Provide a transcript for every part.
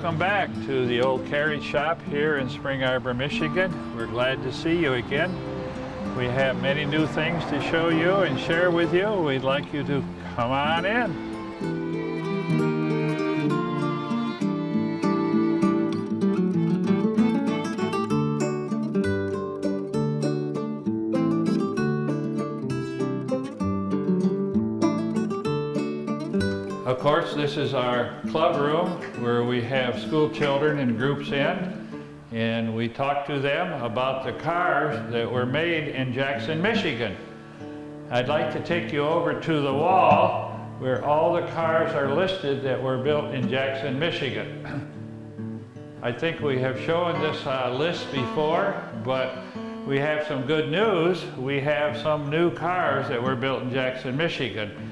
welcome back to the old Carriage shop here in Spring Arbor, Michigan. We're glad to see you again. We have many new things to show you and share with you. We'd like you to come on in. Of course, this is our club room where we have school children in groups in, and we talk to them about the cars that were made in Jackson, Michigan. I'd like to take you over to the wall where all the cars are listed that were built in Jackson, Michigan. I think we have shown this list before, but we have some good news. We have some new cars that were built in Jackson, Michigan.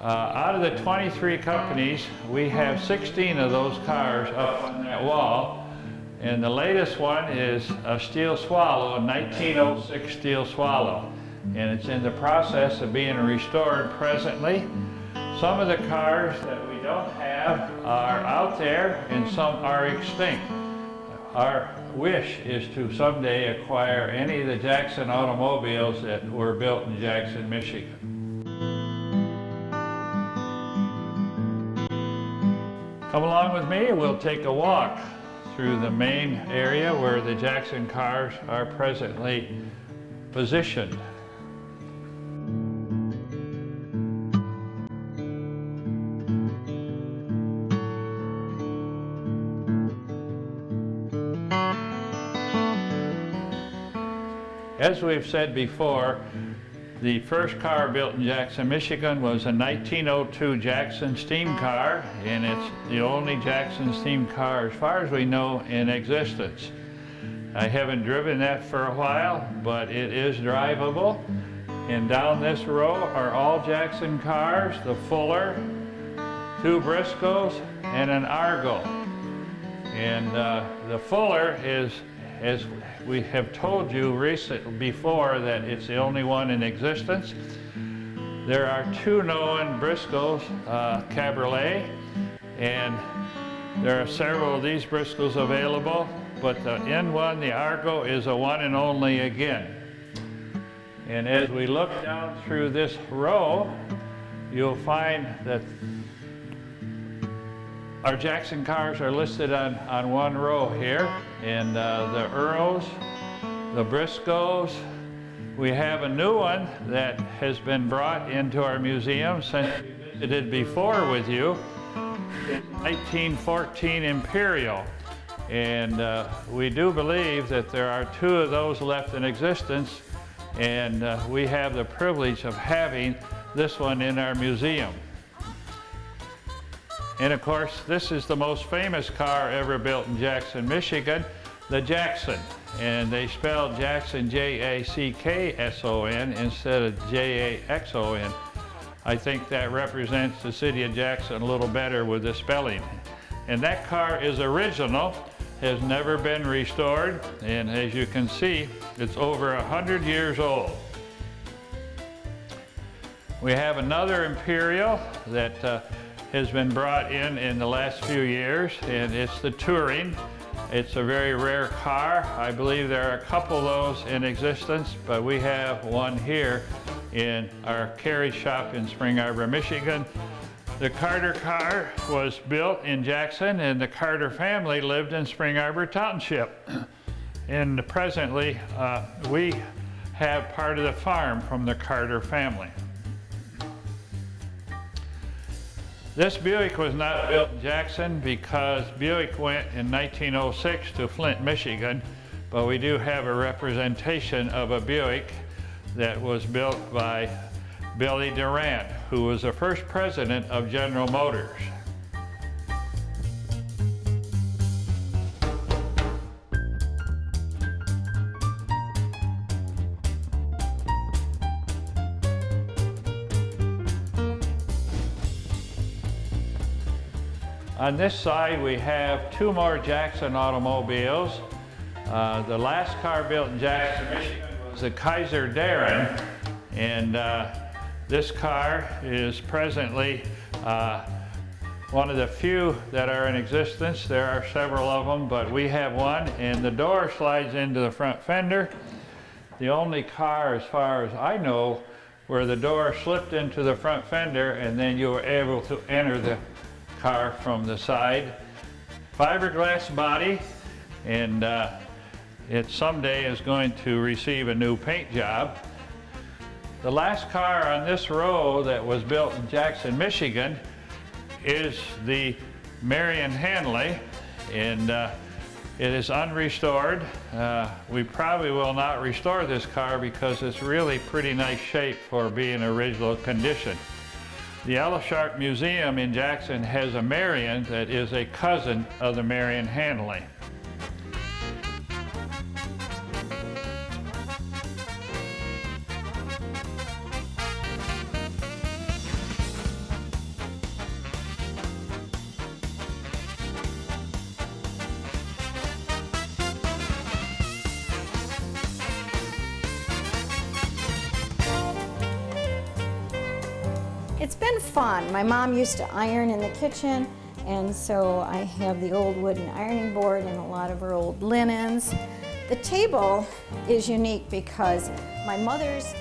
Out of the 23 companies, we have 16 of those cars up on that wall. And the latest one is a Steel Swallow, a 1906 Steel Swallow. And it's in the process of being restored presently. Some of the cars that we don't have are out there and some are extinct. Our wish is to someday acquire any of the Jackson automobiles that were built in Jackson, Michigan. Come along with me, we'll take a walk through the main area where the Jackson cars are presently positioned. As we've said before, the first car built in Jackson, Michigan was a 1902 Jackson steam car, and it's the only Jackson steam car, as far as we know, in existence. I haven't driven that for a while, but it is drivable. And down this row are all Jackson cars, the Fuller, 2 Briscoes, and an Argo. And the Fuller is, as we have told you before, that it's the only one in existence. There are 2 known Briscoes Cabriolet, and there are several of these Briscoes available, but the end one, the Argo, is a one and only again. And as we look down through this row, you'll find that our Jackson cars are listed on one row here, and the Earls, the Briscoes. We have a new one that has been brought into our museum since we visited before with you. It's 1914 Imperial, and we do believe that there are 2 of those left in existence, and we have the privilege of having this one in our museum. And of course, this is the most famous car ever built in Jackson, Michigan, the Jackson. And they spelled Jackson Jackson instead of Jaxon. I think that represents the city of Jackson a little better with the spelling. And that car is original, has never been restored, and as you can see, it's over 100 years old. We have another Imperial that has been brought in the last few years, and it's the Touring. It's a very rare car. I believe there are a couple of those in existence, but we have one here in our Carriage shop in Spring Arbor, Michigan. The Carter car was built in Jackson, and the Carter family lived in Spring Arbor Township. And presently, we have part of the farm from the Carter family. This Buick was not built in Jackson because Buick went in 1906 to Flint, Michigan, but we do have a representation of a Buick that was built by Billy Durant, who was the first president of General Motors. On this side, we have 2 more Jackson automobiles. The last car built in Jackson, Michigan was the Kaiser Darren, and this car is presently one of the few that are in existence. There are several of them, but we have one, and the door slides into the front fender. The only car, as far as I know, where the door slipped into the front fender and then you were able to enter the car from the side. Fiberglass body, and it someday is going to receive a new paint job. The last car on this row that was built in Jackson, Michigan is the Marion Hanley, and it is unrestored. We probably will not restore this car because it's really pretty nice shape for being original condition. The Ellisharp Museum in Jackson has a Marion that is a cousin of the Marion Hanley. It's been fun. My mom used to iron in the kitchen, and so I have the old wooden ironing board and a lot of her old linens. The table is unique because my mother's